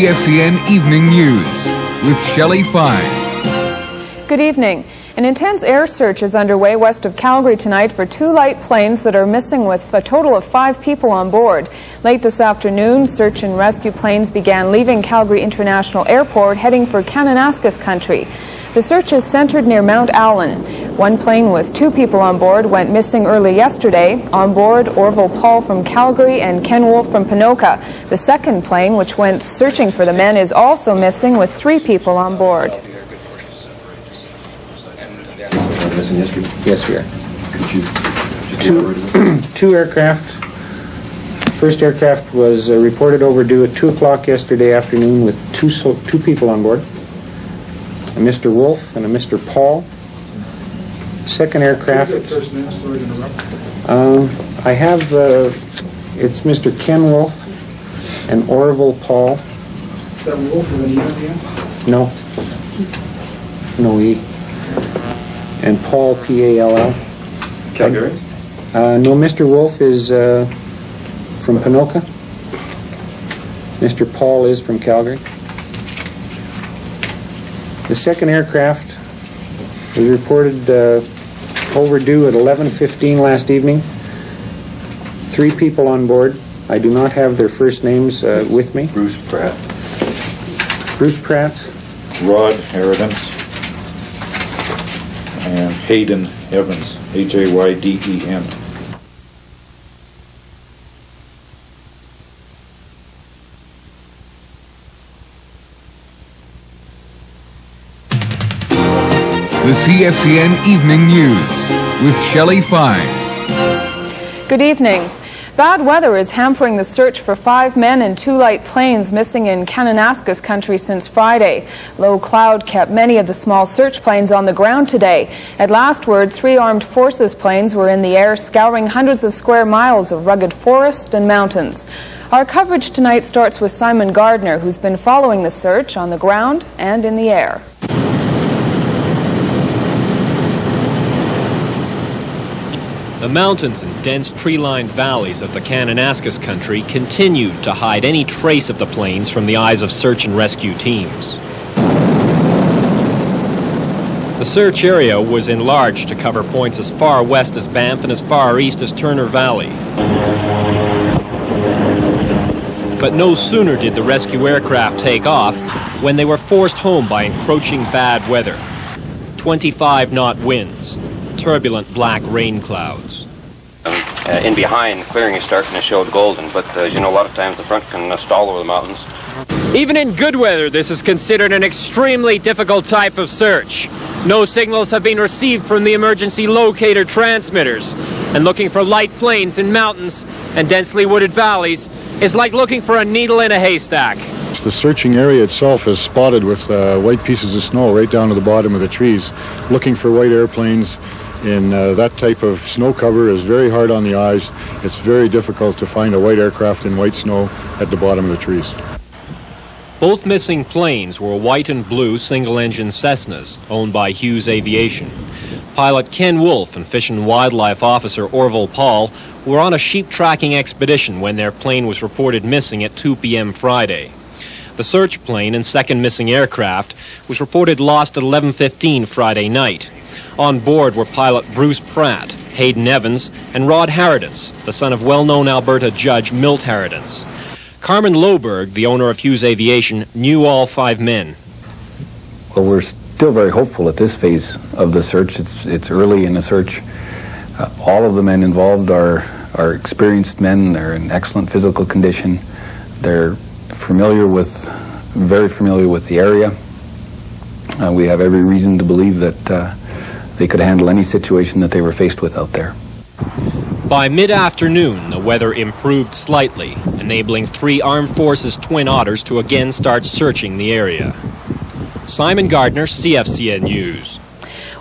CFCN Evening News with Shelley Fives. Good evening. An intense air search is underway west of Calgary tonight for two light planes that are missing, with a total of 5 people on board. Late this afternoon, search and rescue planes began leaving Calgary International Airport, heading for Kananaskis country. The search is centered near Mount Allen. One plane with 2 people on board went missing early yesterday. On board, Orville Paul from Calgary and Ken Wolfe from Ponoka. The second plane, which went searching for the men, is also missing, with 3 people on board. Yes, we are. Two aircraft. First aircraft was reported overdue at 2 o'clock yesterday afternoon with two people on board, a Mr. Wolfe and a Mr. Paul. Second aircraft. I have it's Mr. Ken Wolfe and Orville Paul. Is that Wolfe with an E? No. No E. And Paul, P-A-L-L. Calgary? No, Mr. Wolfe is from Ponoka. Mr. Paul is from Calgary. The second aircraft was reported overdue at 11:15 last evening. 3 people on board. I do not have their first names with me. Bruce Pratt. Bruce Pratt. Rod Haydens. And Hayden Evans, H-A-Y-D-E-N. The CFCN Evening News with Shelley Fives. Good evening. Bad weather is hampering the search for 5 men and 2 light planes missing in Kananaskis country since Friday. Low cloud kept many of the small search planes on the ground today. At last word, 3 armed forces planes were in the air, scouring hundreds of square miles of rugged forest and mountains. Our coverage tonight starts with Simon Gardner, who's been following the search on the ground and in the air. The mountains and dense tree-lined valleys of the Kananaskis country continued to hide any trace of the planes from the eyes of search and rescue teams. The search area was enlarged to cover points as far west as Banff and as far east as Turner Valley. But no sooner did the rescue aircraft take off when they were forced home by encroaching bad weather. 25-knot winds. Turbulent black rain clouds. In behind, clearing is starting to show golden, but as you know, a lot of times the front can stall over the mountains. Even in good weather, this is considered an extremely difficult type of search. No signals have been received from the emergency locator transmitters, and looking for light planes in mountains and densely wooded valleys is like looking for a needle in a haystack. The searching area itself is spotted with white pieces of snow right down to the bottom of the trees. Looking for white airplanes in that type of snow cover is very hard on the eyes. It's very difficult to find a white aircraft in white snow at the bottom of the trees. Both missing planes were white and blue single-engine Cessnas owned by Hughes Aviation. Pilot Ken Wolfe and Fish and Wildlife Officer Orville Paul were on a sheep tracking expedition when their plane was reported missing at 2 p.m. Friday. The search plane and second missing aircraft was reported lost at 11:15 Friday night. On board were pilot Bruce Pratt, Hayden Evans, and Rod Haydens, the son of well-known Alberta judge Milt Haydens. Carmen Loberg, the owner of Hughes Aviation, knew all 5 men. Well, we're still very hopeful at this phase of the search. It's early in the search. All of the men involved are experienced men. They're in excellent physical condition. They're very familiar with the area. We have every reason to believe that they could handle any situation that they were faced with out there. By mid-afternoon, the weather improved slightly, enabling 3 Armed Forces Twin Otters to again start searching the area. Simon Gardner, CFCN News.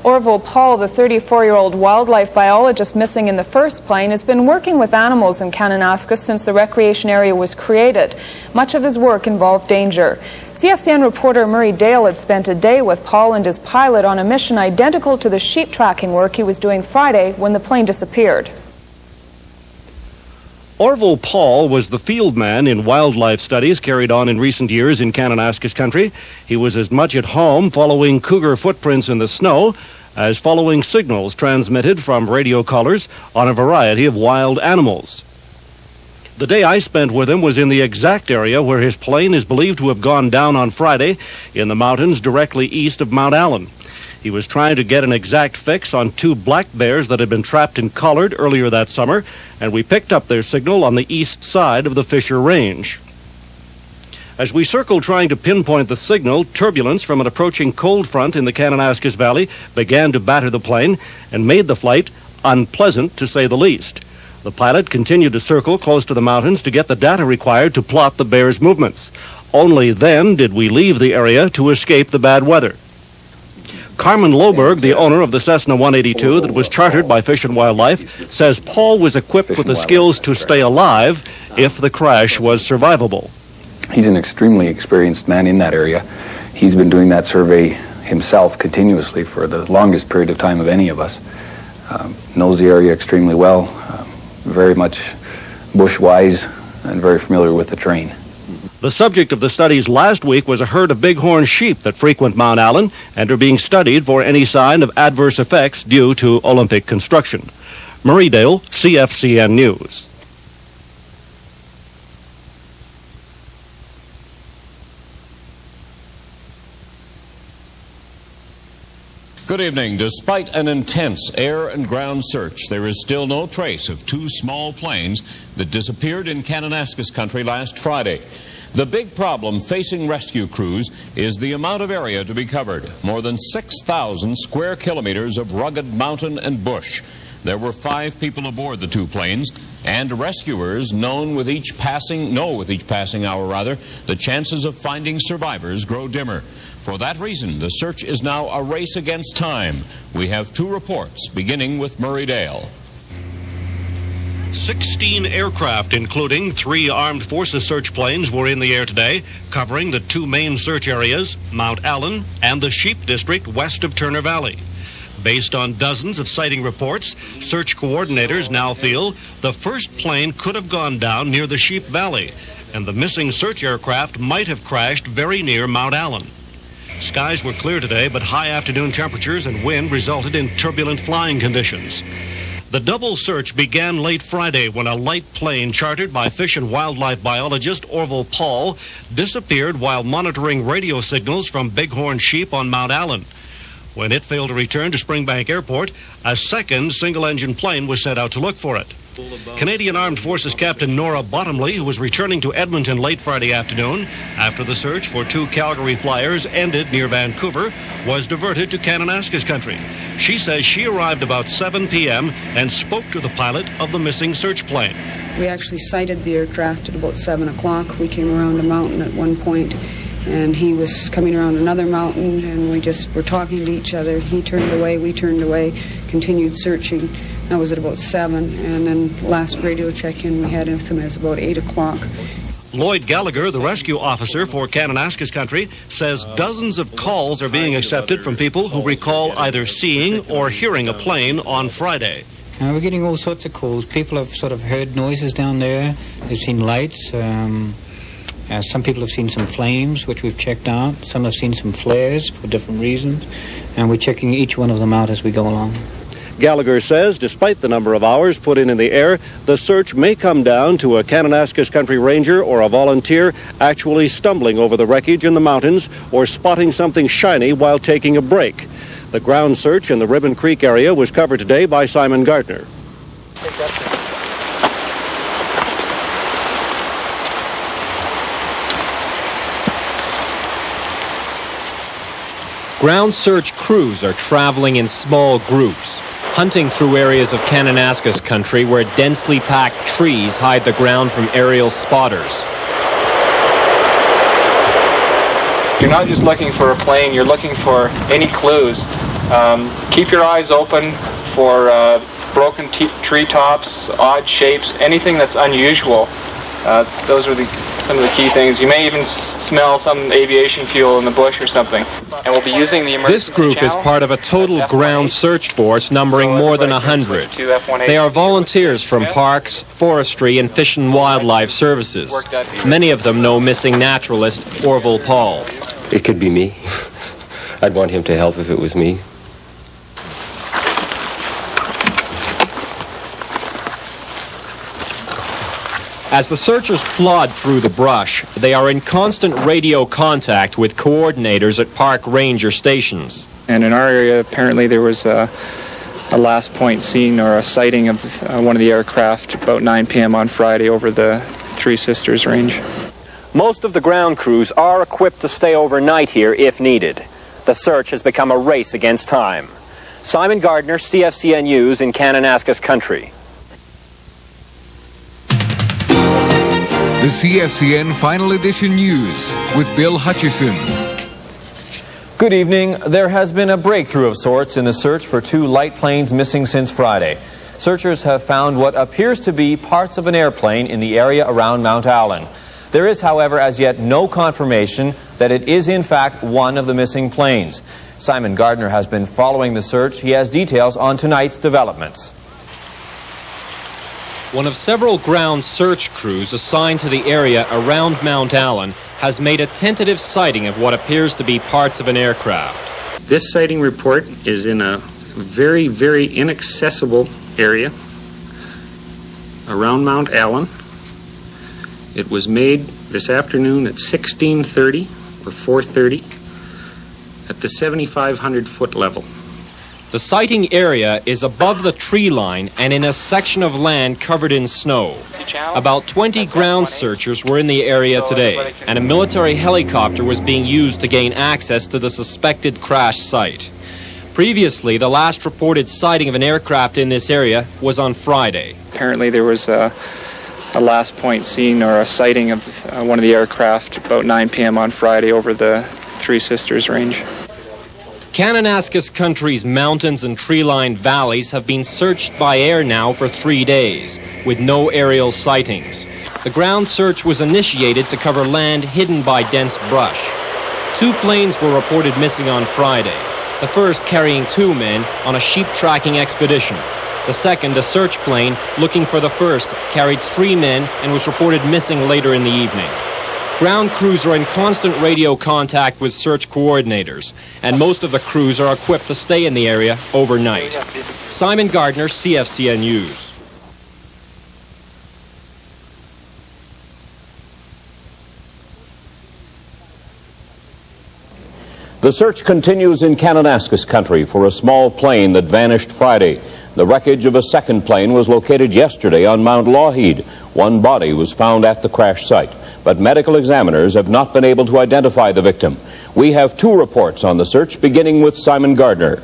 Orville Paul, the 34-year-old wildlife biologist missing in the first plane, has been working with animals in Kananaskis since the recreation area was created. Much of his work involved danger. CFCN reporter Murray Dale had spent a day with Paul and his pilot on a mission identical to the sheep tracking work he was doing Friday when the plane disappeared. Orville Paul was the field man in wildlife studies carried on in recent years in Kananaskis country. He was as much at home following cougar footprints in the snow as following signals transmitted from radio collars on a variety of wild animals. The day I spent with him was in the exact area where his plane is believed to have gone down on Friday in the mountains directly east of Mount Allen. He was trying to get an exact fix on 2 black bears that had been trapped in Collard earlier that summer, and we picked up their signal on the east side of the Fisher Range. As we circled trying to pinpoint the signal, turbulence from an approaching cold front in the Kananaskis Valley began to batter the plane and made the flight unpleasant, to say the least. The pilot continued to circle close to the mountains to get the data required to plot the bears' movements. Only then did we leave the area to escape the bad weather. Carmen Loberg, the owner of the Cessna 182 that was chartered by Fish and Wildlife, says Paul was equipped with the skills to stay alive if the crash was survivable. He's an extremely experienced man in that area. He's been doing that survey himself continuously for the longest period of time of any of us. Knows the area extremely well, very much bush-wise, and very familiar with the terrain. The subject of the studies last week was a herd of bighorn sheep that frequent Mount Allen and are being studied for any sign of adverse effects due to Olympic construction. Murray Dale, CFCN News. Good evening. Despite an intense air and ground search, there is still no trace of 2 small planes that disappeared in Kananaskis country last Friday. The big problem facing rescue crews is the amount of area to be covered, more than 6,000 square kilometers of rugged mountain and bush. There were 5 people aboard the 2 planes, and rescuers know with each passing hour, the chances of finding survivors grow dimmer. For that reason, the search is now a race against time. We have 2 reports, beginning with Murray Dale. 16 aircraft, including 3 armed forces search planes, were in the air today, covering the 2 main search areas, Mount Allen and the Sheep District west of Turner Valley. Based on dozens of sighting reports, search coordinators now feel the first plane could have gone down near the Sheep Valley, and the missing search aircraft might have crashed very near Mount Allen. Skies were clear today, but high afternoon temperatures and wind resulted in turbulent flying conditions. The double search began late Friday when a light plane chartered by Fish and Wildlife biologist Orville Paul disappeared while monitoring radio signals from bighorn sheep on Mount Allen. When it failed to return to Springbank Airport, a second single-engine plane was sent out to look for it. Canadian Armed Forces Captain Nora Bottomley, who was returning to Edmonton late Friday afternoon after the search for 2 Calgary flyers ended near Vancouver, was diverted to Kananaskis country. She says she arrived about 7 p.m. and spoke to the pilot of the missing search plane. We actually sighted the aircraft at about 7 o'clock. We came around a mountain at one point, and he was coming around another mountain, and we just were talking to each other. He turned away, we turned away, continued searching. That was at about 7, and then last radio check-in we had with him at about 8 o'clock. Lloyd Gallagher, the rescue officer for Kananaskis country, says dozens of calls are being accepted from people who recall either seeing or hearing a plane on Friday. We're getting all sorts of calls. People have sort of heard noises down there. They've seen lights. Some people have seen some flames, which we've checked out. Some have seen some flares for different reasons, and we're checking each one of them out as we go along. Gallagher says despite the number of hours put in the air, the search may come down to a Kananaskis country ranger or a volunteer actually stumbling over the wreckage in the mountains or spotting something shiny while taking a break. The ground search in the Ribbon Creek area was covered today by Simon Gardner. Ground search crews are traveling in small groups, hunting through areas of Kananaskis country where densely packed trees hide the ground from aerial spotters. You're not just looking for a plane, you're looking for any clues. Keep your eyes open for broken treetops, odd shapes, anything that's unusual. Those are the some of the key things. You may even smell some aviation fuel in the bush or something. And we'll be using the emergency This group is part of a total ground search force numbering more than 100. They are volunteers from parks, forestry, and fish and wildlife services. Many of them know missing naturalist Orville Paul. It could be me. I'd want him to help if it was me. As the searchers plod through the brush, they are in constant radio contact with coordinators at park ranger stations. And in our area, apparently there was a last point seen or a sighting of one of the aircraft about 9 p.m. on Friday over the Three Sisters range. Most of the ground crews are equipped to stay overnight here if needed. The search has become a race against time. Simon Gardner, CFCN News in Kananaskis Country. The CFCN Final Edition News with Bill Hutchison. Good evening. There has been a breakthrough of sorts in the search for 2 light planes missing since Friday. Searchers have found what appears to be parts of an airplane in the area around Mount Allen. There is, however, as yet no confirmation that it is in fact one of the missing planes. Simon Gardner has been following the search. He has details on tonight's developments. One of several ground search crews assigned to the area around Mount Allen has made a tentative sighting of what appears to be parts of an aircraft. This sighting report is in a very, very inaccessible area around Mount Allen. It was made this afternoon at 16:30 or 4:30 at the 7,500-foot level. The sighting area is above the tree line and in a section of land covered in snow. About 20 ground searchers were in the area today, and a military helicopter was being used to gain access to the suspected crash site. Previously, the last reported sighting of an aircraft in this area was on Friday. Apparently there was a last point seen or a sighting of one of the aircraft about 9 p.m. on Friday over the Three Sisters range. Kananaskis Country's mountains and tree-lined valleys have been searched by air now for 3 days, with no aerial sightings. The ground search was initiated to cover land hidden by dense brush. 2 planes were reported missing on Friday, the first carrying 2 men on a sheep tracking expedition. The second, a search plane looking for the first, carried 3 men and was reported missing later in the evening. Ground crews are in constant radio contact with search coordinators, and most of the crews are equipped to stay in the area overnight. Simon Gardner, CFCN News. The search continues in Kananaskis Country for a small plane that vanished Friday. The wreckage of a second plane was located yesterday on Mount Lougheed. 1 body was found at the crash site, but medical examiners have not been able to identify the victim. We have 2 reports on the search, beginning with Simon Gardner.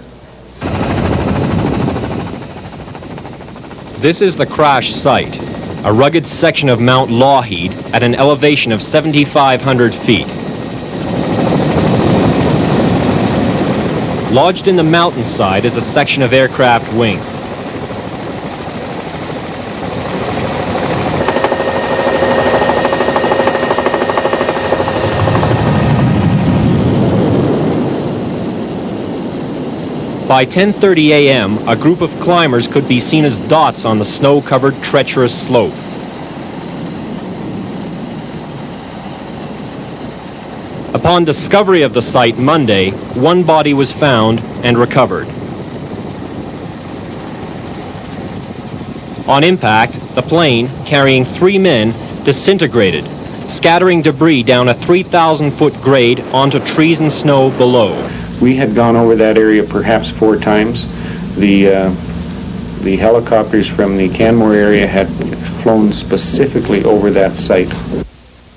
This is the crash site, a rugged section of Mount Lougheed at an elevation of 7,500 feet. Lodged in the mountainside is a section of aircraft wing. By 10:30 a.m., a group of climbers could be seen as dots on the snow-covered, treacherous slope. Upon discovery of the site Monday, 1 body was found and recovered. On impact, the plane, carrying 3 men, disintegrated, scattering debris down a 3,000-foot grade onto trees and snow below. We had gone over that area perhaps 4 times. The helicopters from the Canmore area had flown specifically over that site.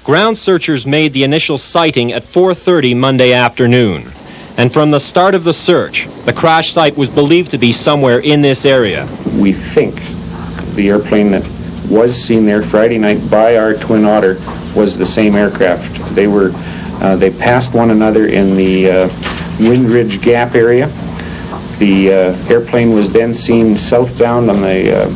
Ground searchers made the initial sighting at 4:30 Monday afternoon. And from the start of the search, the crash site was believed to be somewhere in this area. We think the airplane that was seen there Friday night by our Twin Otter was the same aircraft. They passed one another in the Windridge Gap area. The airplane was then seen southbound on the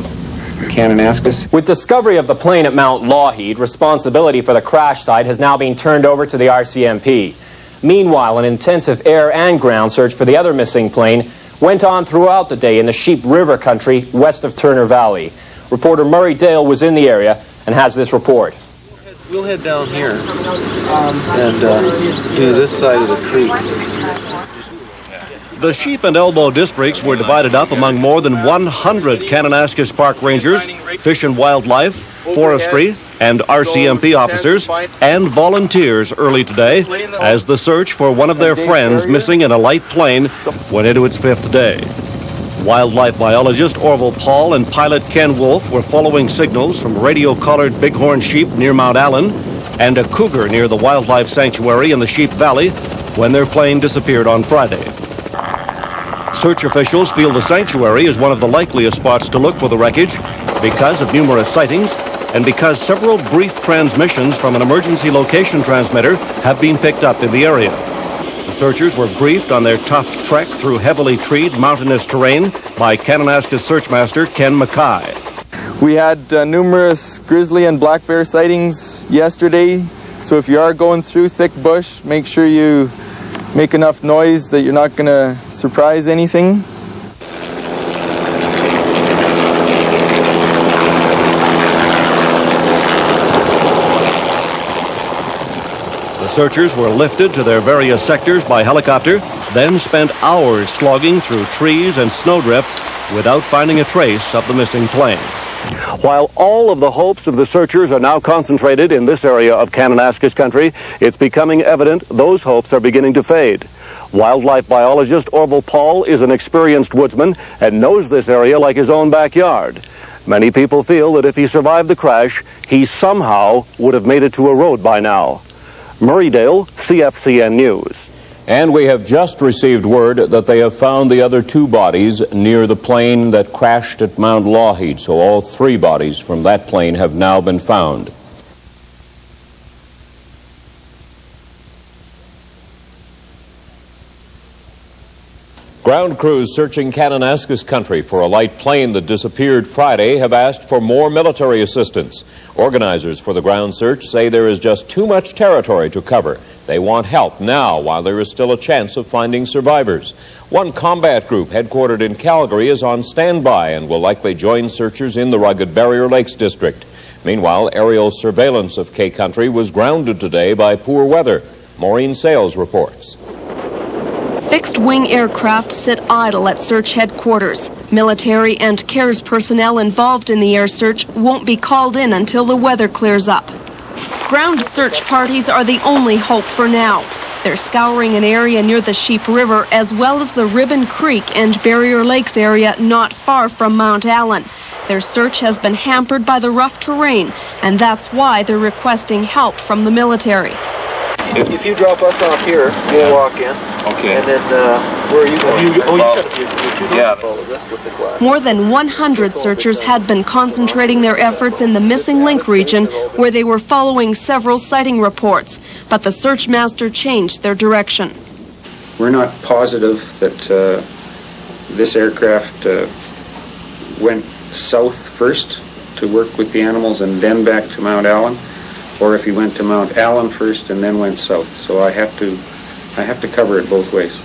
Kananaskis. With discovery of the plane at Mount Lougheed, responsibility for the crash site has now been turned over to the RCMP. Meanwhile, an intensive air and ground search for the other missing plane went on throughout the day in the Sheep River country west of Turner Valley. Reporter Murray Dale was in the area and has this report. We'll head down here and do this side of the creek. The Sheep and Elbow districts were divided up among more than 100 Kananaskis Park Rangers, Fish and Wildlife, Forestry, and RCMP officers and volunteers early today as the search for one of their friends missing in a light plane went into its 5th day. Wildlife biologist Orville Paul and pilot Ken Wolf were following signals from radio-collared bighorn sheep near Mount Allen and a cougar near the wildlife sanctuary in the Sheep Valley when their plane disappeared on Friday. Search officials feel the sanctuary is one of the likeliest spots to look for the wreckage because of numerous sightings and because several brief transmissions from an emergency location transmitter have been picked up in the area. The searchers were briefed on their tough trek through heavily treed mountainous terrain by Kananaskis Searchmaster Ken Mackay. We had numerous grizzly and black bear sightings yesterday, so if you are going through thick bush, make sure you make enough noise that you're not going to surprise anything. The searchers were lifted to their various sectors by helicopter, then spent hours slogging through trees and snowdrifts without finding a trace of the missing plane. While all of the hopes of the searchers are now concentrated in this area of Kananaskis country, it's becoming evident those hopes are beginning to fade. Wildlife biologist Orville Paul is an experienced woodsman and knows this area like his own backyard. Many people feel that if he survived the crash, he somehow would have made it to a road by now. Murray Dale, CFCN News. And we have just received word that they have found the other 2 bodies near the plane that crashed at Mount Lougheed. So all 3 bodies from that plane have now been found. Ground crews searching Kananaskis country for a light plane that disappeared Friday have asked for more military assistance. Organizers for the ground search say there is just too much territory to cover. They want help now while there is still a chance of finding survivors. One combat group headquartered in Calgary is on standby and will likely join searchers in the rugged Barrier Lakes district. Meanwhile, aerial surveillance of K Country was grounded today by poor weather. Maureen Sales reports. Fixed-wing aircraft sit idle at search headquarters. Military and CARES personnel involved in the air search won't be called in until the weather clears up. Ground search parties are the only hope for now. They're scouring an area near the Sheep River as well as the Ribbon Creek and Barrier Lakes area not far from Mount Allen. Their search has been hampered by the rough terrain, and that's why they're requesting help from the military. If you drop us off here, we'll walk in. Okay. And then where are you going? Yeah. More than 100 searchers had been concentrating their efforts in the missing link region where they were following several sighting reports. But the search master changed their direction. We're not positive that this aircraft went south first to work with the animals and then back to Mount Allen, or if he went to Mount Allen first and then went south. So I have to cover it both ways.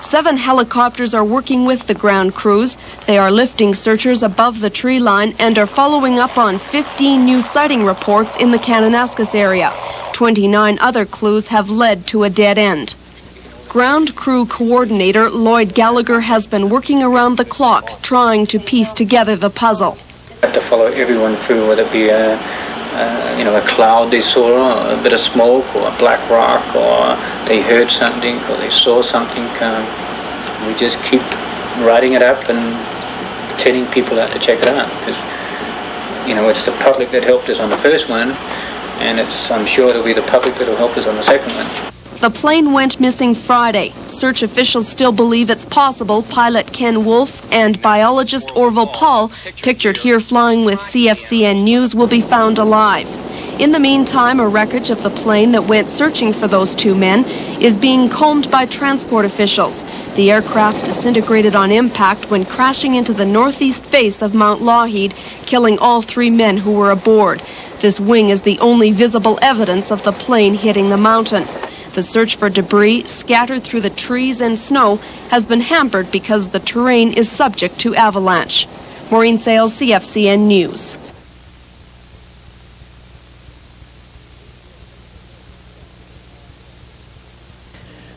7 helicopters are working with the ground crews. They are lifting searchers above the tree line and are following up on 15 new sighting reports in the Kananaskis area. 29 other clues have led to a dead end. Ground crew coordinator Lloyd Gallagher has been working around the clock trying to piece together the puzzle. I have to follow everyone through, whether it be a cloud they saw, a bit of smoke, or a black rock, or they heard something, or they saw something. We just keep writing it up and telling people out to check it out. Because, it's the public that helped us on the first one, and I'm sure it'll be the public that will help us on the second one. The plane went missing Friday. Search officials still believe it's possible pilot Ken Wolf and biologist Orville Paul, pictured here flying with CFCN News, will be found alive. In the meantime, a wreckage of the plane that went searching for those 2 men is being combed by transport officials. The aircraft disintegrated on impact when crashing into the northeast face of Mount Lougheed, killing all 3 men who were aboard. This wing is the only visible evidence of the plane hitting the mountain. The search for debris scattered through the trees and snow has been hampered because the terrain is subject to avalanche. Maureen Sales, CFCN News.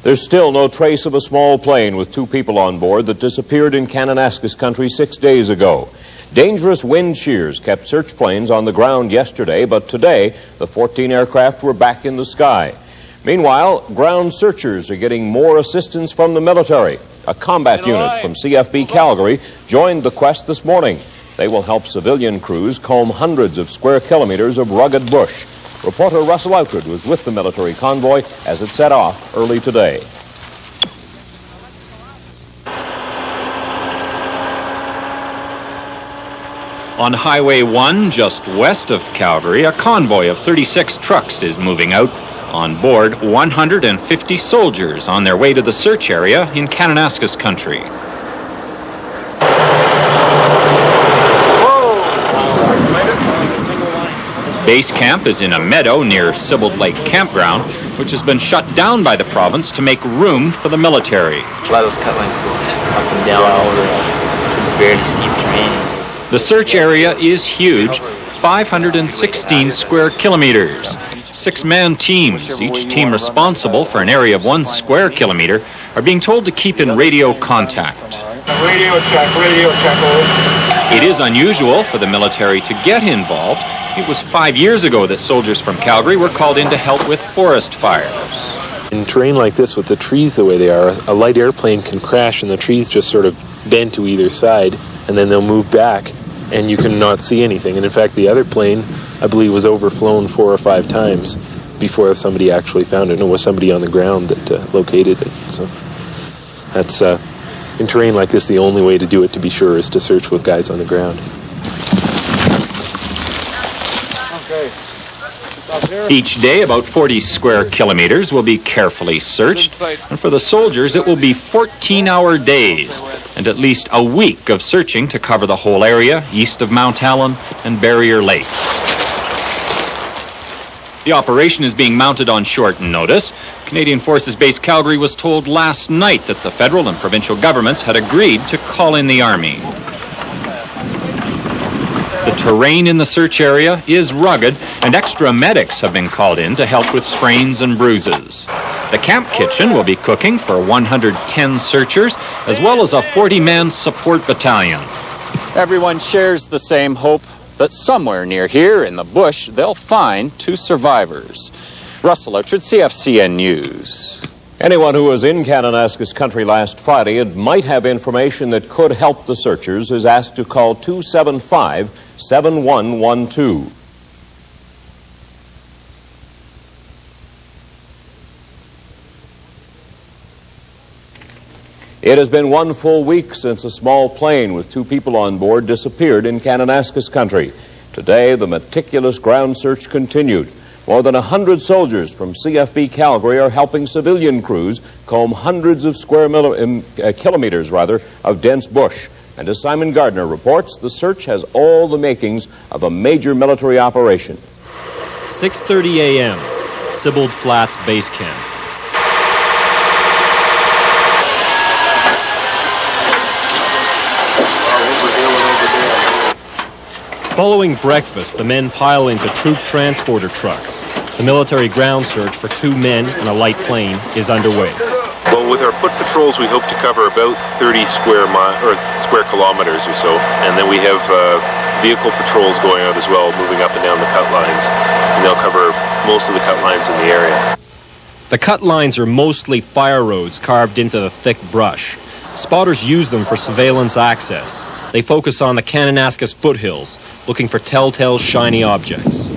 There's still no trace of a small plane with 2 people on board that disappeared in Kananaskis country 6 days ago. Dangerous wind shears kept search planes on the ground yesterday, but today the 14 aircraft were back in the sky. Meanwhile, ground searchers are getting more assistance from the military. A combat unit from CFB Calgary joined the quest this morning. They will help civilian crews comb hundreds of square kilometers of rugged bush. Reporter Russell Outred was with the military convoy as it set off early today. On Highway 1, just west of Calgary, a convoy of 36 trucks is moving out. On board, 150 soldiers on their way to the search area in Kananaskis country. Base camp is in a meadow near Sibbald Lake Campground, which has been shut down by the province to make room for the military. A lot of those cut lines go up and down over some fairly steep terrain. The search area is huge, 516 square kilometers. 6-man teams, each team responsible for an area of 1 square kilometer, are being told to keep in radio contact. Radio check, over. It is unusual for the military to get involved. It was 5 years ago that soldiers from Calgary were called in to help with forest fires. In terrain like this, with the trees the way they are, a light airplane can crash and the trees just sort of bend to either side, and then they'll move back, and you can not see anything. And in fact, the other plane, I believe, was overflown 4 or 5 times before somebody actually found it. And it was somebody on the ground that located it. So that's, in terrain like this, the only way to do it, to be sure, is to search with guys on the ground. Each day, about 40 square kilometers will be carefully searched, and for the soldiers, it will be 14-hour days and at least a week of searching to cover the whole area east of Mount Allen and Barrier Lakes. The operation is being mounted on short notice. Canadian Forces Base Calgary was told last night that the federal and provincial governments had agreed to call in the Army. The terrain in the search area is rugged, and extra medics have been called in to help with sprains and bruises. The camp kitchen will be cooking for 110 searchers, as well as a 40-man support battalion. Everyone shares the same hope that somewhere near here in the bush they'll find 2 survivors. Russell Outred, CFCN News. Anyone who was in Kananaskis country last Friday and might have information that could help the searchers is asked to call 275-7112. It has been 1 full week since a small plane with 2 people on board disappeared in Kananaskis country. Today, the meticulous ground search continued. More than 100 soldiers from CFB Calgary are helping civilian crews comb hundreds of square kilometers of dense bush. And as Simon Gardner reports, the search has all the makings of a major military operation. 6:30 a.m., Sibbald Flats Base Camp. Following breakfast, the men pile into troop transporter trucks. The military ground search for 2 men and a light plane is underway. Well, with our foot patrols, we hope to cover about 30 square kilometers or so, and then we have vehicle patrols going out as well, moving up and down the cut lines, and they'll cover most of the cut lines in the area. The cut lines are mostly fire roads carved into the thick brush. Spotters use them for surveillance access. They focus on the Kananaskis foothills, looking for telltale shiny objects.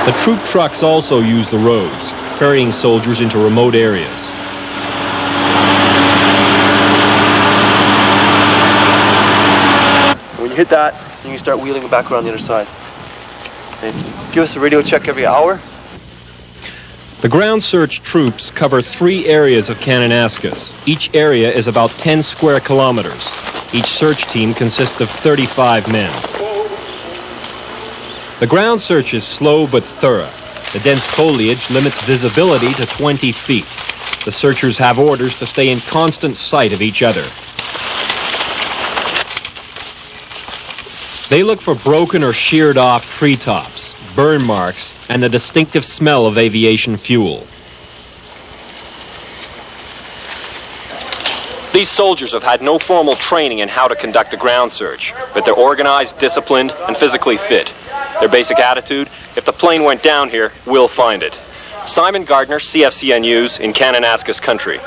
The troop trucks also use the roads, ferrying soldiers into remote areas. When you hit that, you can start wheeling back around the other side. And give us a radio check every hour. The ground search troops cover 3 areas of Kananaskis. Each area is about 10 square kilometers. Each search team consists of 35 men. The ground search is slow but thorough. The dense foliage limits visibility to 20 feet. The searchers have orders to stay in constant sight of each other. They look for broken or sheared off treetops, burn marks, and the distinctive smell of aviation fuel. These soldiers have had no formal training in how to conduct a ground search, but they're organized, disciplined, and physically fit. Their basic attitude, if the plane went down here, we'll find it. Simon Gardner, CFCN News in Kananaskis country.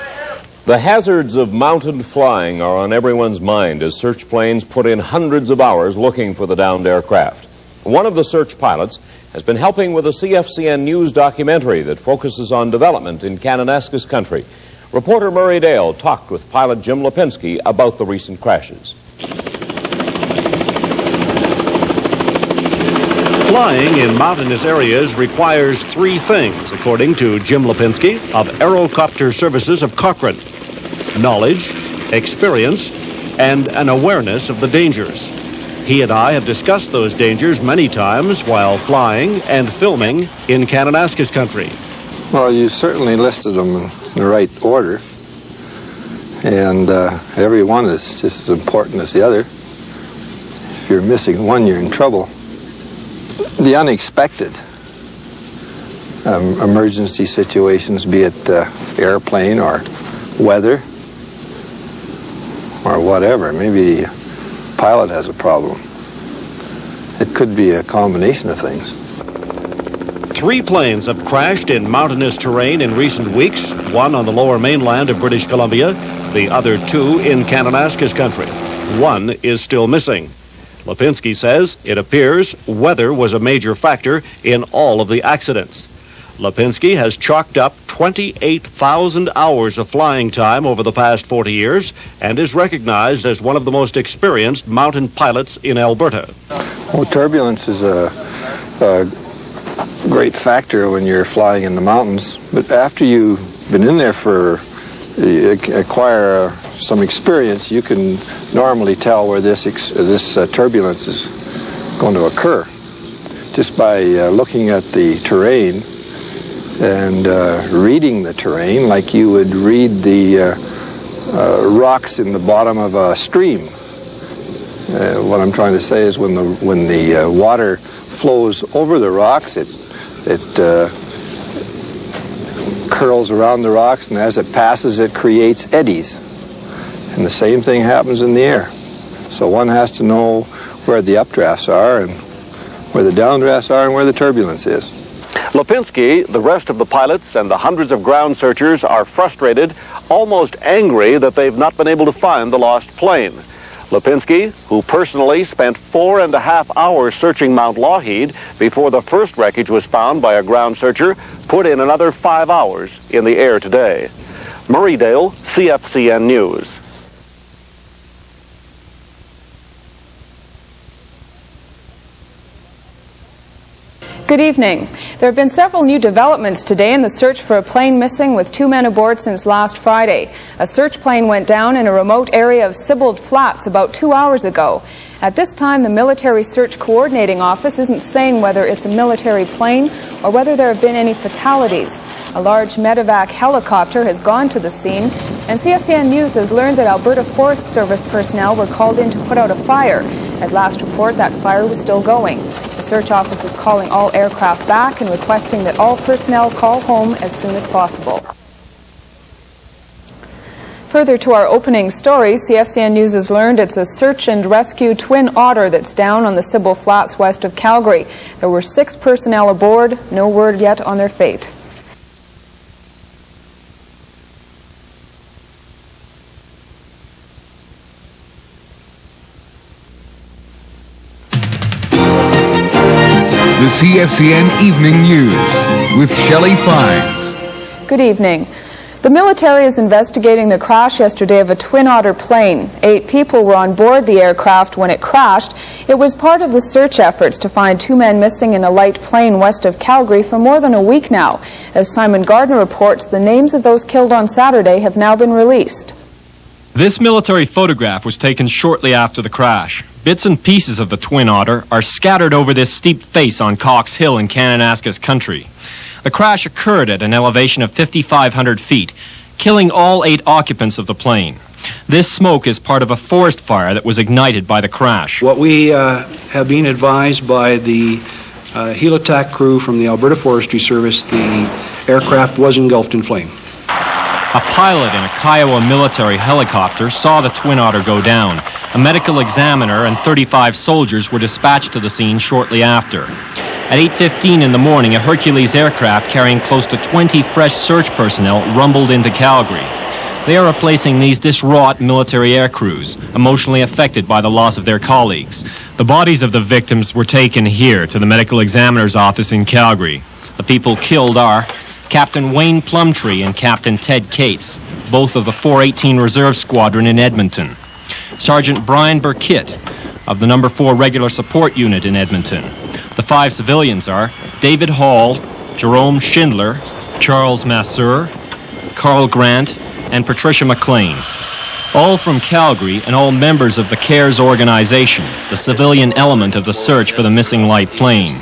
The hazards of mountain flying are on everyone's mind as search planes put in hundreds of hours looking for the downed aircraft. One of the search pilots has been helping with a CFCN News documentary that focuses on development in Kananaskis country. Reporter Murray Dale talked with pilot Jim Lipinski about the recent crashes. Flying in mountainous areas requires 3 things, according to Jim Lipinski of Aerocopter Services of Cochrane: knowledge, experience, and an awareness of the dangers. He and I have discussed those dangers many times while flying and filming in Kananaskis country. Well, you certainly listed them in the right order, and every one is just as important as the other. If you're missing one, you're in trouble. The unexpected emergency situations, be it airplane or weather or whatever. Maybe the pilot has a problem. It could be a combination of things. 3 planes have crashed in mountainous terrain in recent weeks, one on the lower mainland of British Columbia, the other 2 in Kananaskis country. One is still missing. Lipinski says it appears weather was a major factor in all of the accidents. Lipinski has chalked up 28,000 hours of flying time over the past 40 years and is recognized as one of the most experienced mountain pilots in Alberta. Well, turbulence is a great factor when you're flying in the mountains, but after you've been in there you acquire some experience, you can normally tell where this turbulence is going to occur just by looking at the terrain and reading the terrain like you would read the rocks in the bottom of a stream. What I'm trying to say is when the water flows over the rocks, it curls around the rocks, and as it passes, it creates eddies. And the same thing happens in the air. So one has to know where the updrafts are and where the downdrafts are and where the turbulence is. Lipinski, the rest of the pilots, and the hundreds of ground searchers are frustrated, almost angry that they've not been able to find the lost plane. Lipinski, who personally spent 4.5 hours searching Mount Lougheed before the first wreckage was found by a ground searcher, put in another 5 hours in the air today. Murray Dale, CFCN News. Good evening. There have been several new developments today in the search for a plane missing with 2 men aboard since last Friday. A search plane went down in a remote area of Sibbald Flats about 2 hours ago. At this time, the Military Search Coordinating Office isn't saying whether it's a military plane or whether there have been any fatalities. A large medevac helicopter has gone to the scene, and CFCN News has learned that Alberta Forest Service personnel were called in to put out a fire. At last report, that fire was still going. The search office is calling all aircraft back and requesting that all personnel call home as soon as possible. Further to our opening story, CFCN News has learned it's a search and rescue twin otter that's down on the Sibbald Flats west of Calgary. There were 6 personnel aboard, no word yet on their fate. The CFCN Evening News with Shelley Fines. Good evening. The military is investigating the crash yesterday of a Twin Otter plane. 8 people were on board the aircraft when it crashed. It was part of the search efforts to find 2 men missing in a light plane west of Calgary for more than a week now. As Simon Gardner reports, the names of those killed on Saturday have now been released. This military photograph was taken shortly after the crash. Bits and pieces of the Twin Otter are scattered over this steep face on Cox Hill in Kananaskis country. The crash occurred at an elevation of 5,500 feet, killing all 8 occupants of the plane. This smoke is part of a forest fire that was ignited by the crash. What we have been advised by the helitack crew from the Alberta Forestry Service, the aircraft was engulfed in flame. A pilot in a Kiowa military helicopter saw the Twin Otter go down. A medical examiner and 35 soldiers were dispatched to the scene shortly after. At 8:15 in the morning, a Hercules aircraft carrying close to 20 fresh search personnel rumbled into Calgary. They are replacing these distraught military air crews, emotionally affected by the loss of their colleagues. The bodies of the victims were taken here to the medical examiner's office in Calgary. The people killed are Captain Wayne Plumtree and Captain Ted Cates, both of the 418 Reserve Squadron in Edmonton. Sergeant Brian Burkitt of the No. 4 Regular Support Unit in Edmonton. The 5 civilians are David Hall, Jerome Schindler, Charles Masseur, Carl Grant, and Patricia McLean. All from Calgary and all members of the CARES organization, the civilian element of the search for the missing light plane.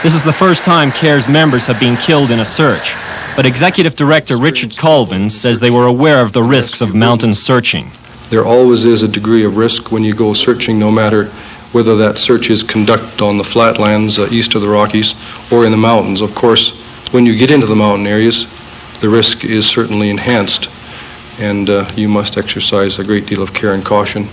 This is the first time CARES members have been killed in a search, but Executive Director Richard Colvin says they were aware of the risks of mountain searching. There always is a degree of risk when you go searching, no matter whether that search is conducted on the flatlands east of the Rockies or in the mountains. Of course, when you get into the mountain areas, the risk is certainly enhanced, and you must exercise a great deal of care and caution.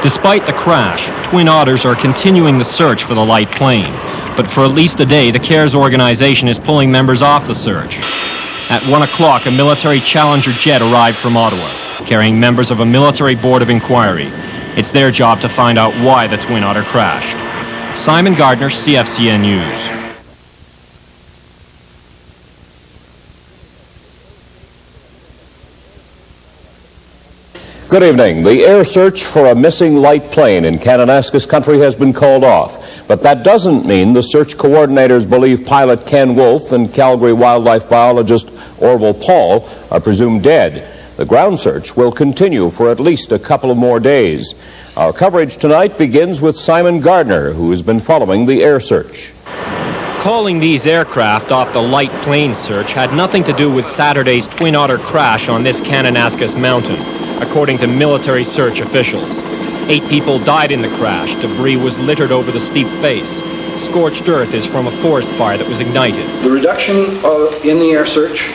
Despite the crash, Twin Otters are continuing the search for the light plane. But for at least a day, the CARES organization is pulling members off the search. At 1 o'clock, a military Challenger jet arrived from Ottawa, carrying members of a military board of inquiry. It's their job to find out why the Twin Otter crashed. Simon Gardner, CFCN News. Good evening. The air search for a missing light plane in Kananaskis country has been called off. But that doesn't mean the search coordinators believe pilot Ken Wolfe and Calgary wildlife biologist Orville Paul are presumed dead. The ground search will continue for at least a couple of more days. Our coverage tonight begins with Simon Gardner, who has been following the air search. Calling these aircraft off the light plane search had nothing to do with Saturday's Twin Otter crash on this Kananaskis mountain, according to military search officials. 8 people died in the crash. Debris was littered over the steep face. Scorched earth is from a forest fire that was ignited. The reduction in the air search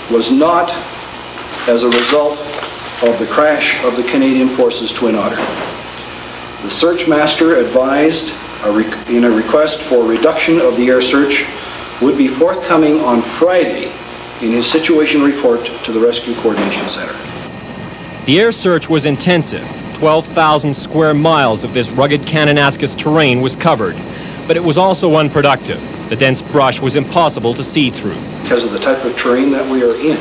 was not as a result of the crash of the Canadian Forces Twin Otter. The search master advised in a request for reduction of the air search would be forthcoming on Friday in his situation report to the Rescue Coordination Center. The air search was intensive. 12,000 square miles of this rugged Kananaskis terrain was covered, but it was also unproductive. The dense brush was impossible to see through. Because of the type of terrain that we are in,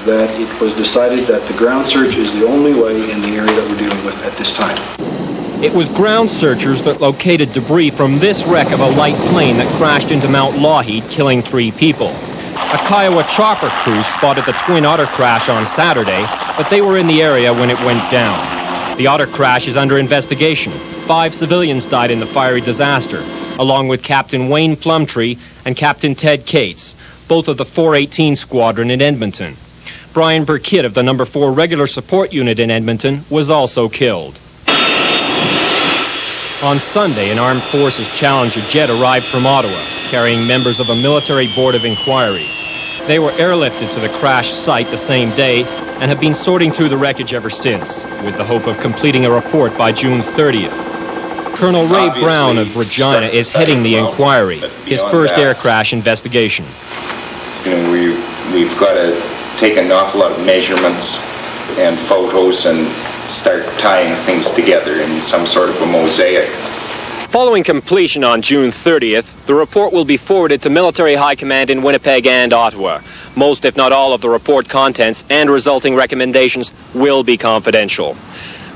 that it was decided that the ground search is the only way in the area that we're dealing with at this time. It was ground searchers that located debris from this wreck of a light plane that crashed into Mount Lougheed, killing 3 people. A Kiowa chopper crew spotted the Twin Otter crash on Saturday, but they were in the area when it went down. The Otter crash is under investigation. 5 civilians died in the fiery disaster, along with Captain Wayne Plumtree and Captain Ted Cates, both of the 418 Squadron in Edmonton. Brian Burkitt of the No. 4 Regular Support Unit in Edmonton was also killed. On Sunday, an Armed Forces Challenger jet arrived from Ottawa, carrying members of a military board of inquiry. They were airlifted to the crash site the same day and have been sorting through the wreckage ever since, with the hope of completing a report by June 30th. Colonel Ray Brown of Regina is heading the inquiry, his first air crash investigation. You know, we've got to take an awful lot of measurements and photos and start tying things together in some sort of a mosaic. Following completion on June 30th, the report will be forwarded to Military High Command in Winnipeg and Ottawa. Most, if not all, of the report contents and resulting recommendations will be confidential.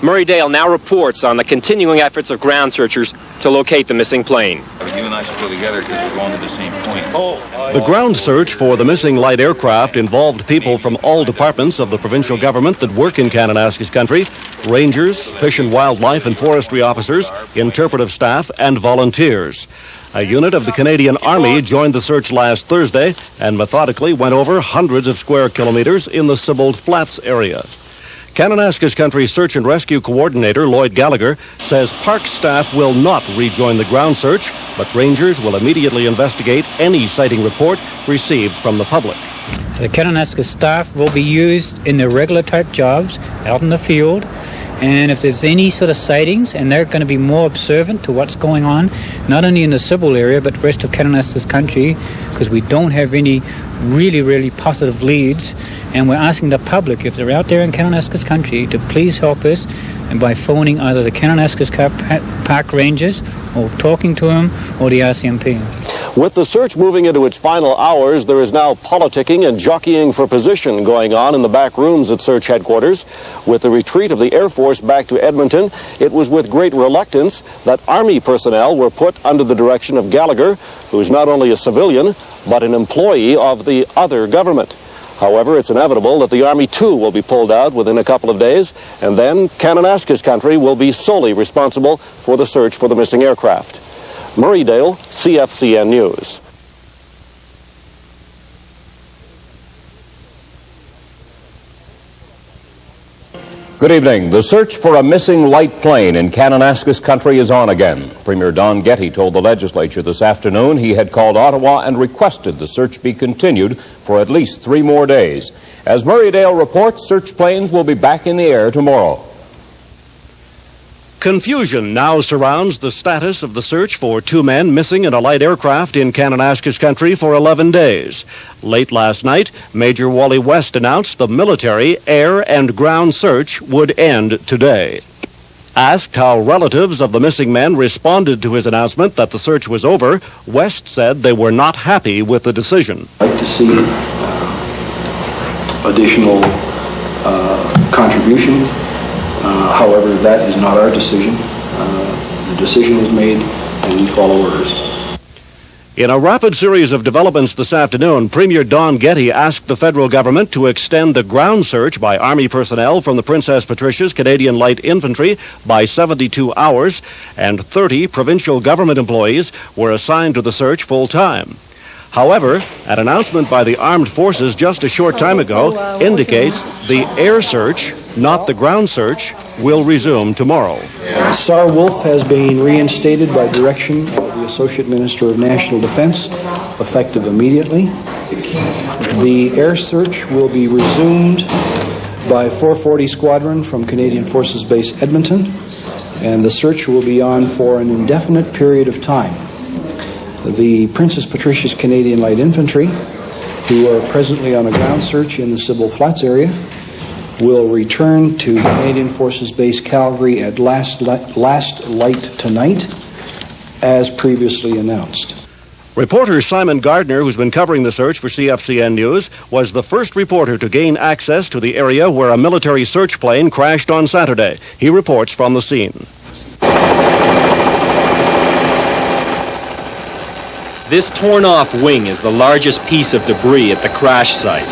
Murray Dale now reports on the continuing efforts of ground searchers to locate the missing plane. You and I should go together because we're going to the same point. The ground search for the missing light aircraft involved people from all departments of the provincial government that work in Kananaskis country: rangers, fish and wildlife and forestry officers, interpretive staff, and volunteers. A unit of the Canadian Army joined the search last Thursday and methodically went over hundreds of square kilometers in the Sibbald Flats area. Kananaskis Country Search and Rescue Coordinator Lloyd Gallagher says park staff will not rejoin the ground search, but rangers will immediately investigate any sighting report received from the public. The Kananaskis staff will be used in their regular type jobs out in the field, and if there's any sort of sightings, and they're going to be more observant to what's going on, not only in the Sibbald area, but the rest of Kananaskis Country, because we don't have any really positive leads, and we're asking the public, if they're out there in Kananaskis Country, to please help us, and by phoning either the Kananaskis Park Rangers, or talking to them, or the RCMP. With the search moving into its final hours, there is now politicking and jockeying for position going on in the back rooms at search headquarters. With the retreat of the Air Force back to Edmonton, it was with great reluctance that Army personnel were put under the direction of Gallagher, who is not only a civilian, but an employee of the other government. However, it's inevitable that the Army, too, will be pulled out within a couple of days, and then Kananaskis Country will be solely responsible for the search for the missing aircraft. Murray Dale, CFCN News. Good evening. The search for a missing light plane in Kananaskis Country is on again. Premier Don Getty told the legislature this afternoon he had called Ottawa and requested the search be continued for at least 3 more days. As Murray Dale reports, search planes will be back in the air tomorrow. Confusion now surrounds the status of the search for 2 men missing in a light aircraft in Kananaskis Country for 11 days. Late last night, Major Wally West announced the military, air, and ground search would end today. Asked how relatives of the missing men responded to his announcement that the search was over, West said they were not happy with the decision. I'd like to see additional contribution. However, that is not our decision. The decision was made, and we follow orders. In a rapid series of developments this afternoon, Premier Don Getty asked the federal government to extend the ground search by Army personnel from the Princess Patricia's Canadian Light Infantry by 72 hours, and 30 provincial government employees were assigned to the search full-time. However, an announcement by the armed forces just a short time ago indicates the air search, not the ground search, will resume tomorrow. SAR Wolf has been reinstated by direction of the Associate Minister of National Defense, effective immediately. The air search will be resumed by 440 Squadron from Canadian Forces Base Edmonton, and the search will be on for an indefinite period of time. The Princess Patricia's Canadian Light Infantry, who are presently on a ground search in the Sibbald Flats area, will return to Canadian Forces Base Calgary at last light tonight, as previously announced. Reporter Simon Gardner, who's been covering the search for CFCN News, was the first reporter to gain access to the area where a military search plane crashed on Saturday. He reports from the scene. This torn-off wing is the largest piece of debris at the crash site.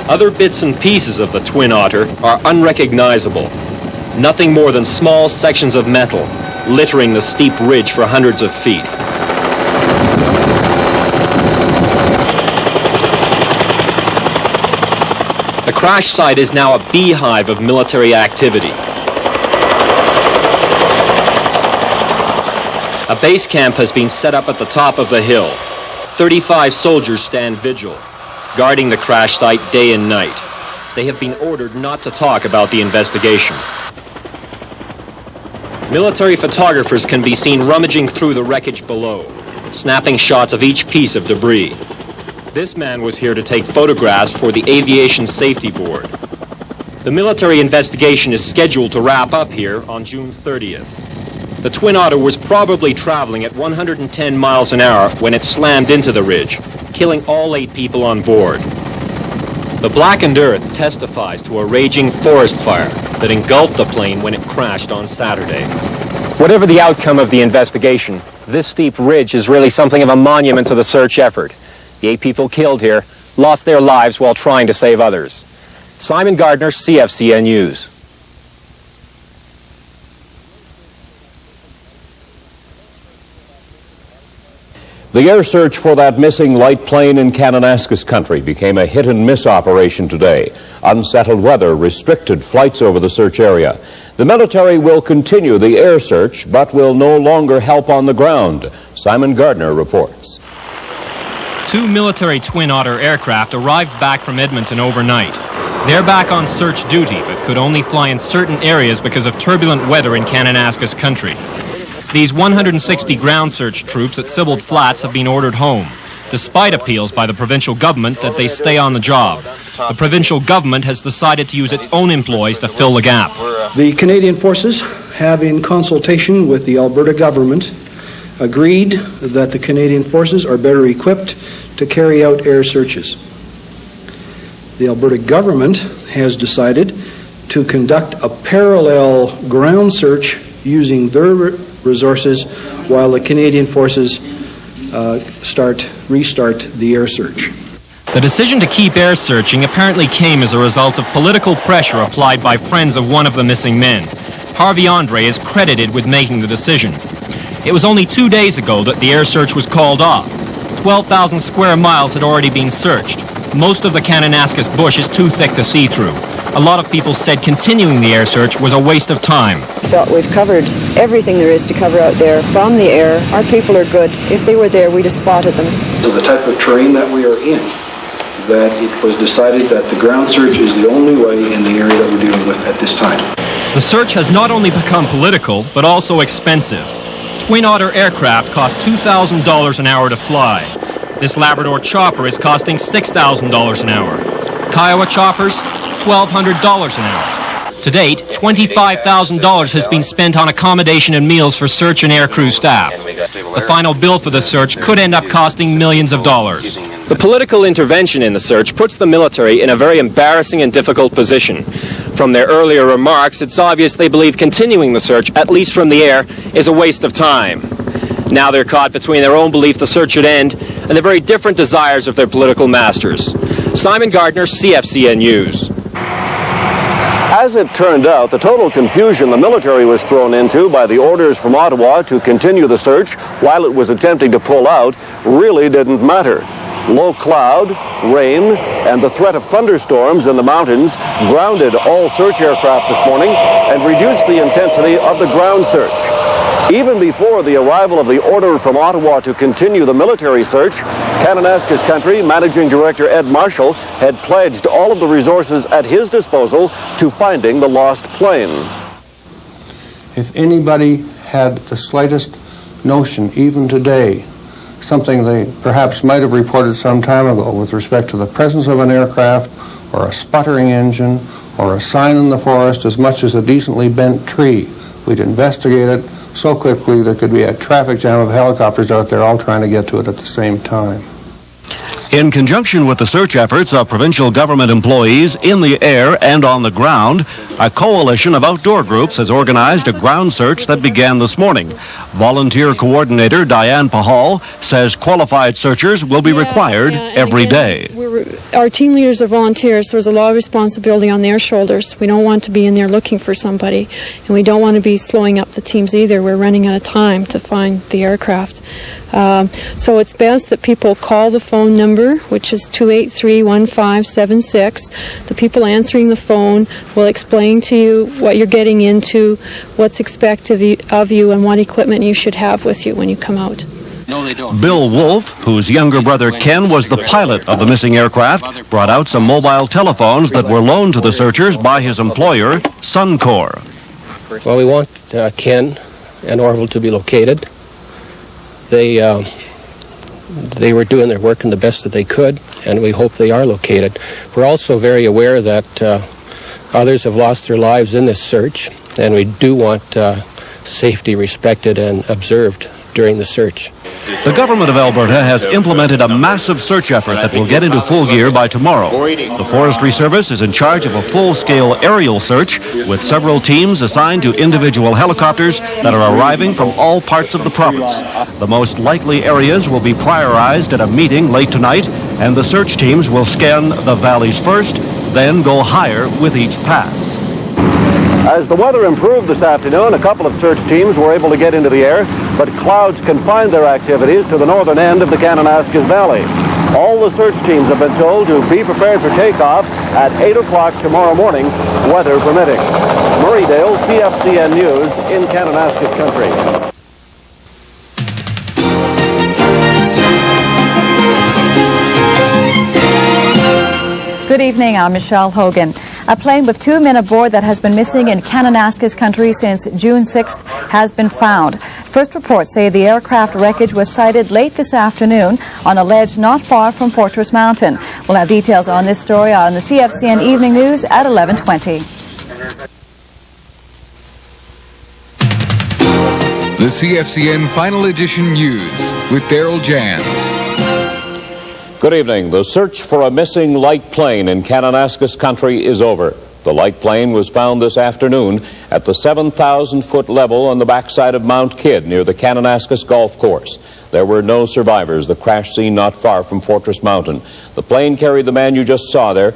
Other bits and pieces of the Twin Otter are unrecognizable. Nothing more than small sections of metal littering the steep ridge for hundreds of feet. The crash site is now a beehive of military activity. A base camp has been set up at the top of the hill. 35 soldiers stand vigil, guarding the crash site day and night. They have been ordered not to talk about the investigation. Military photographers can be seen rummaging through the wreckage below, snapping shots of each piece of debris. This man was here to take photographs for the Aviation Safety Board. The military investigation is scheduled to wrap up here on June 30th. The Twin Otter was probably traveling at 110 miles an hour when it slammed into the ridge, killing all 8 people on board. The blackened earth testifies to a raging forest fire that engulfed the plane when it crashed on Saturday. Whatever the outcome of the investigation, this steep ridge is really something of a monument to the search effort. The 8 people killed here lost their lives while trying to save others. Simon Gardner, CFCN News. The air search for that missing light plane in Kananaskis country became a hit-and-miss operation today. Unsettled weather restricted flights over the search area. The military will continue the air search, but will no longer help on the ground. Simon Gardner reports. 2 military Twin Otter aircraft arrived back from Edmonton overnight. They're back on search duty, but could only fly in certain areas because of turbulent weather in Kananaskis country. These 160 ground search troops at Sibbald Flats have been ordered home, despite appeals by the provincial government that they stay on the job. The provincial government has decided to use its own employees to fill the gap. The Canadian Forces have, in consultation with the Alberta government, agreed that the Canadian Forces are better equipped to carry out air searches. The Alberta government has decided to conduct a parallel ground search using their resources while the Canadian Forces restart the air search. The decision to keep air searching apparently came as a result of political pressure applied by friends of one of the missing men. Harvey Andre is credited with making the decision. It was only 2 days ago that the air search was called off. 12,000 square miles had already been searched. Most of the Kananaskis bush is too thick to see through. A lot of people said continuing the air search was a waste of time. Felt we've covered everything there is to cover out there from the air. Our people are good. If they were there, we'd have spotted them. So the type of terrain that we are in, that it was decided that the ground search is the only way in the area that we're dealing with at this time. The search has not only become political, but also expensive. Twin Otter aircraft cost $2,000 an hour to fly. This Labrador chopper is costing $6,000 an hour. Kiowa choppers, $1,200 an hour. To date, $25,000 has been spent on accommodation and meals for search and aircrew staff. The final bill for the search could end up costing millions of dollars. The political intervention in the search puts the military in a very embarrassing and difficult position. From their earlier remarks, it's obvious they believe continuing the search, at least from the air, is a waste of time. Now they're caught between their own belief the search should end and the very different desires of their political masters. Simon Gardner, CFCN News. As it turned out, the total confusion the military was thrown into by the orders from Ottawa to continue the search while it was attempting to pull out really didn't matter. Low cloud, rain, and the threat of thunderstorms in the mountains grounded all search aircraft this morning and reduced the intensity of the ground search. Even before the arrival of the order from Ottawa to continue the military search, Kananaskis Country Managing Director Ed Marshall had pledged all of the resources at his disposal to finding the lost plane. If anybody had the slightest notion, even today, something they perhaps might have reported some time ago with respect to the presence of an aircraft or a sputtering engine or a sign in the forest as much as a decently bent tree, we'd investigate it so quickly there could be a traffic jam of helicopters out there all trying to get to it at the same time. In conjunction with the search efforts of provincial government employees in the air and on the ground, a coalition of outdoor groups has organized a ground search that began this morning. Volunteer coordinator Diane Pahal says qualified searchers will be required every day. Our team leaders are volunteers. There's a lot of responsibility on their shoulders. We don't want to be in there looking for somebody, and we don't want to be slowing up the teams either. We're running out of time to find the aircraft. So it's best that people call the phone number, which is 283-1576. The people answering the phone will explain to you what you're getting into, what's expected of you, and what equipment you should have with you when you come out. No, they don't. Bill Wolf, whose younger brother Ken was the pilot of the missing aircraft, brought out some mobile telephones that were loaned to the searchers by his employer, Suncor. Well, we want Ken and Orville to be located. They were doing their work in the best that they could, and we hope they are located. We're also very aware that others have lost their lives in this search, and we do want safety respected and observed during the search. The government of Alberta has implemented a massive search effort that will get into full gear by tomorrow. The Forestry Service is in charge of a full-scale aerial search with several teams assigned to individual helicopters that are arriving from all parts of the province. The most likely areas will be prioritized at a meeting late tonight, and the search teams will scan the valleys first, then go higher with each pass. As the weather improved this afternoon, a couple of search teams were able to get into the air, but clouds confined their activities to the northern end of the Kananaskis Valley. All the search teams have been told to be prepared for takeoff at 8 o'clock tomorrow morning, weather permitting. Murray Dale, CFCN News in Kananaskis Country. Good evening, I'm Michelle Hogan. A plane with 2 men aboard that has been missing in Kananaskis Country since June 6th has been found. First reports say the aircraft wreckage was sighted late this afternoon on a ledge not far from Fortress Mountain. We'll have details on this story on the CFCN Evening News at 11:20. The CFCN Final Edition News with Daryl Jans. Good evening. The search for a missing light plane in Kananaskis Country is over. The light plane was found this afternoon at the 7,000-foot level on the backside of Mount Kidd near the Kananaskis Golf Course. There were no survivors. The crash scene not far from Fortress Mountain. The plane carried the man you just saw there,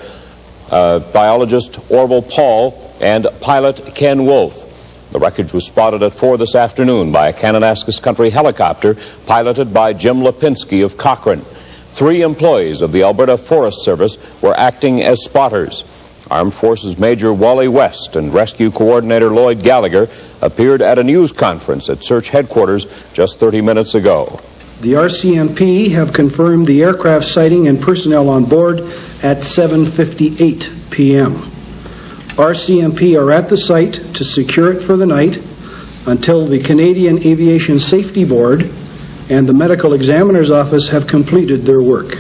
biologist Orville Paul and pilot Ken Wolfe. The wreckage was spotted at 4 this afternoon by a Kananaskis Country helicopter piloted by Jim Lipinski of Cochrane. 3 employees of the Alberta Forest Service were acting as spotters. Armed Forces Major Wally West and Rescue Coordinator Lloyd Gallagher appeared at a news conference at search headquarters just 30 minutes ago. The RCMP have confirmed the aircraft sighting and personnel on board at 7:58 p.m. RCMP are at the site to secure it for the night until the Canadian Aviation Safety Board and the Medical Examiner's Office have completed their work.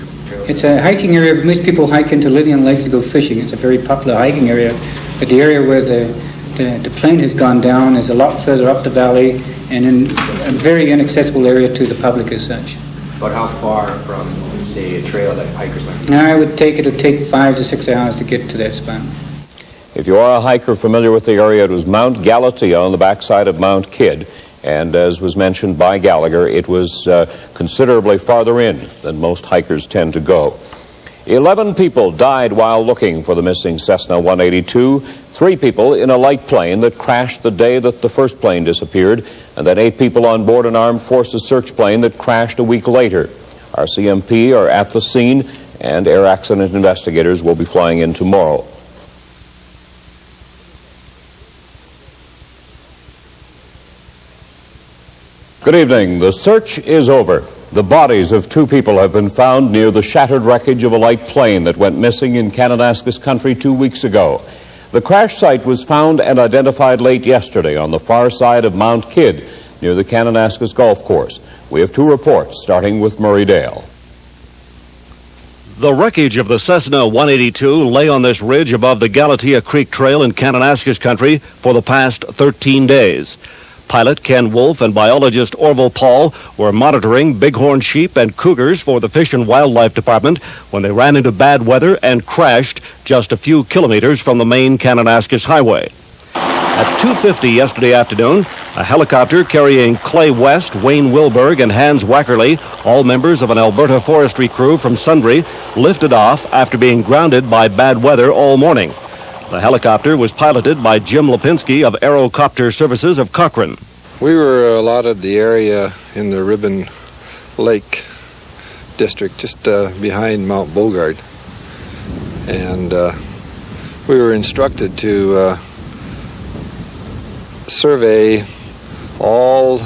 It's a hiking area. Most people hike into Lillian Lake to go fishing. It's a very popular hiking area. But the area where the plane has gone down is a lot further up the valley and in a very inaccessible area to the public as such. But how far from, say, a trail that hikers might? Now, it would take 5 to 6 hours to get to that spot. If you are a hiker familiar with the area, it was Mount Galatea on the backside of Mount Kidd. And as was mentioned by Gallagher, it was considerably farther in than most hikers tend to go. 11 people died while looking for the missing Cessna 182. 3 people in a light plane that crashed the day that the first plane disappeared, and then 8 people on board an Armed Forces search plane that crashed a week later. RCMP are at the scene, and air accident investigators will be flying in tomorrow. Good evening. The search is over. The bodies of 2 people have been found near the shattered wreckage of a light plane that went missing in Kananaskis Country 2 weeks ago. The crash site was found and identified late yesterday on the far side of Mount Kidd near the Kananaskis Golf Course. We have 2 reports, starting with Murray Dale. The wreckage of the Cessna 182 lay on this ridge above the Galatea Creek Trail in Kananaskis Country for the past 13 days. Pilot Ken Wolfe and biologist Orville Paul were monitoring bighorn sheep and cougars for the Fish and Wildlife Department when they ran into bad weather and crashed just a few kilometers from the main Kananaskis Highway. At 2:50 yesterday afternoon, a helicopter carrying Clay West, Wayne Wilberg, and Hans Wackerly, all members of an Alberta forestry crew from Sundre, lifted off after being grounded by bad weather all morning. The helicopter was piloted by Jim Lipinski of Aerocopter Services of Cochrane. We were allotted the area in the Ribbon Lake district just behind Mount Bogard. And we were instructed to survey all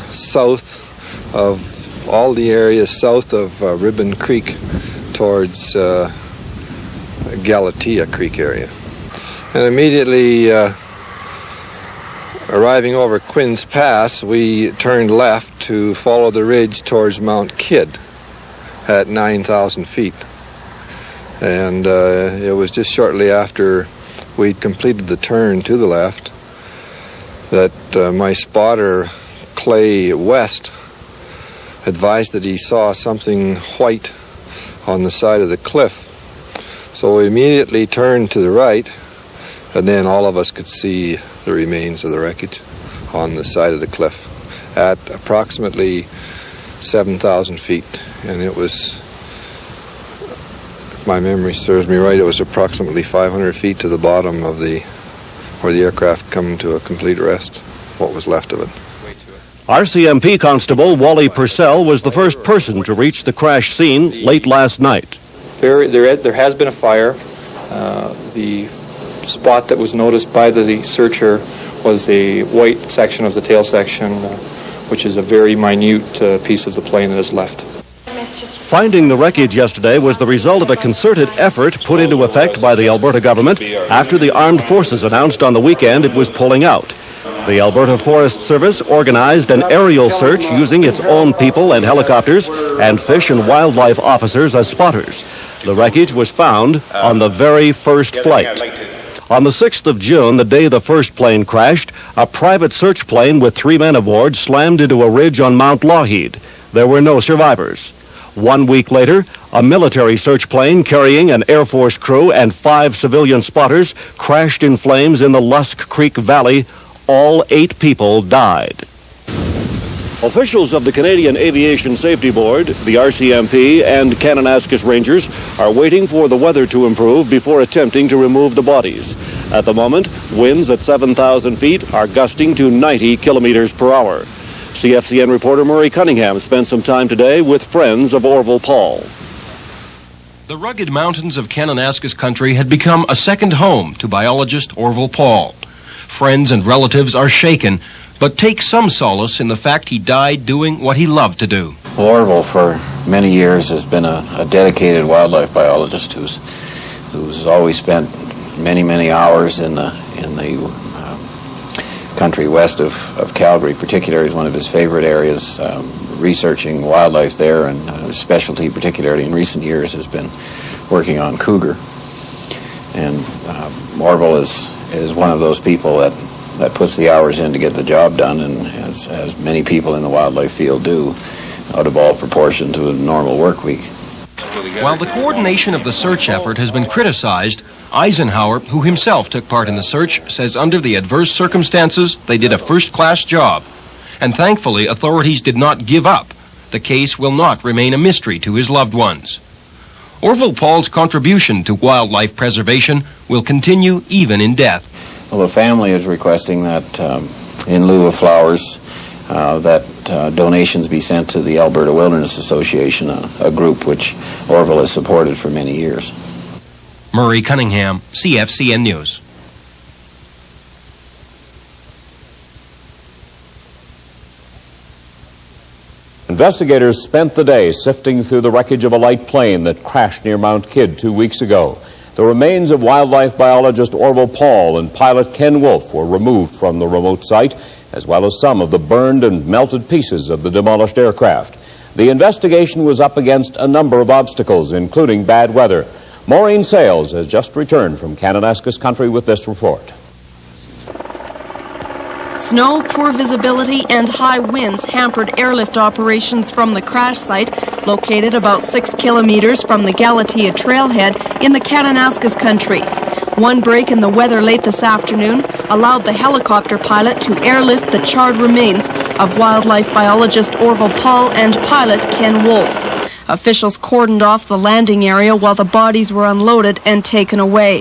the areas south of Ribbon Creek towards Galatea Creek area. And immediately arriving over Quinn's Pass, we turned left to follow the ridge towards Mount Kidd at 9,000 feet. And it was just shortly after we'd completed the turn to the left that my spotter, Clay West, advised that he saw something white on the side of the cliff. So we immediately turned to the right, and then all of us could see the remains of the wreckage on the side of the cliff at approximately 7,000 feet. And it was, if my memory serves me right, it was approximately 500 feet to the bottom of where the aircraft come to a complete rest, what was left of it. RCMP Constable Wally Purcell was the first person to reach the crash scene late last night. There has been a fire. The spot that was noticed by the searcher was the white section of the tail section, which is a very minute piece of the plane that is left. Finding the wreckage yesterday was the result of a concerted effort put into effect by the Alberta government after the armed forces announced on the weekend it was pulling out. The Alberta Forest Service organized an aerial search using its own people and helicopters and fish and wildlife officers as spotters. The wreckage was found on the very first flight. On the 6th of June, the day the first plane crashed, a private search plane with 3 men aboard slammed into a ridge on Mount Lougheed. There were no survivors. 1 week later, a military search plane carrying an Air Force crew and 5 civilian spotters crashed in flames in the Lusk Creek Valley. All 8 people died. Officials of the Canadian Aviation Safety Board, the RCMP, and Kananaskis Rangers are waiting for the weather to improve before attempting to remove the bodies. At the moment, winds at 7,000 feet are gusting to 90 kilometers per hour. CFCN reporter Murray Cunningham spent some time today with friends of Orville Paul. The rugged mountains of Kananaskis country had become a second home to biologist Orville Paul. Friends and relatives are shaken, but take some solace in the fact he died doing what he loved to do. Orville, for many years, has been a dedicated wildlife biologist who's always spent many hours in the country west of Calgary. Particularly is one of his favorite areas, researching wildlife there, and his specialty, particularly in recent years, has been working on cougar. And Orville is one of those people that puts the hours in to get the job done, and as many people in the wildlife field do, out of all proportion to a normal work week. While the coordination of the search effort has been criticized, Eisenhower, who himself took part in the search, says under the adverse circumstances, they did a first-class job. And thankfully, authorities did not give up. The case will not remain a mystery to his loved ones. Orville Paul's contribution to wildlife preservation will continue even in death. Well, the family is requesting that in lieu of flowers, that donations be sent to the Alberta Wilderness Association, a group which Orville has supported for many years. Murray Cunningham, CFCN News. Investigators spent the day sifting through the wreckage of a light plane that crashed near Mount Kidd 2 weeks ago. The remains of wildlife biologist Orville Paul and pilot Ken Wolfe were removed from the remote site, as well as some of the burned and melted pieces of the demolished aircraft. The investigation was up against a number of obstacles, including bad weather. Maureen Sales has just returned from Kananaskis country with this report. Snow, poor visibility, and high winds hampered airlift operations from the crash site, located about 6 kilometers from the Galatea trailhead in the Kananaskis country. One break in the weather late this afternoon allowed the helicopter pilot to airlift the charred remains of wildlife biologist Orville Paul and pilot Ken Wolfe. Officials cordoned off the landing area while the bodies were unloaded and taken away.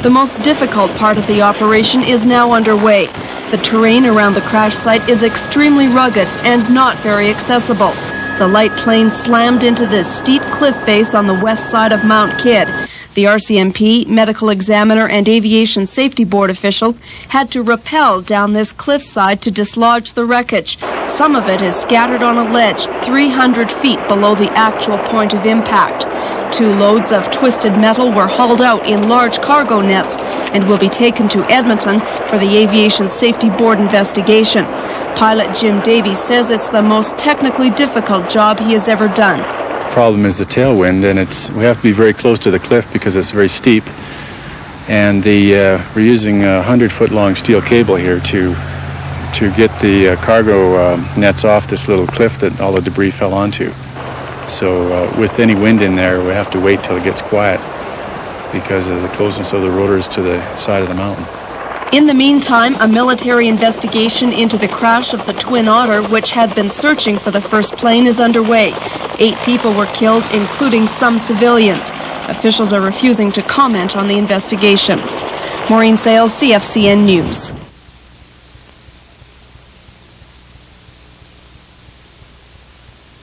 The most difficult part of the operation is now underway. The terrain around the crash site is extremely rugged and not very accessible. The light plane slammed into this steep cliff face on the west side of Mount Kidd. The RCMP, medical examiner, and aviation safety board official had to rappel down this cliffside to dislodge the wreckage. Some of it is scattered on a ledge 300 feet below the actual point of impact. 2 loads of twisted metal were hauled out in large cargo nets and will be taken to Edmonton for the Aviation Safety Board investigation. Pilot Jim Davies says it's the most technically difficult job he has ever done. The problem is the tailwind, and we have to be very close to the cliff because it's very steep. And we're using a 100-foot long steel cable here to to get the cargo nets off this little cliff that all the debris fell onto. So with any wind in there, we have to wait till it gets quiet because of the closeness of the rotors to the side of the mountain. In the meantime, a military investigation into the crash of the Twin Otter, which had been searching for the first plane, is underway. 8 people were killed, including some civilians. Officials are refusing to comment on the investigation. Maureen Sales, CFCN News.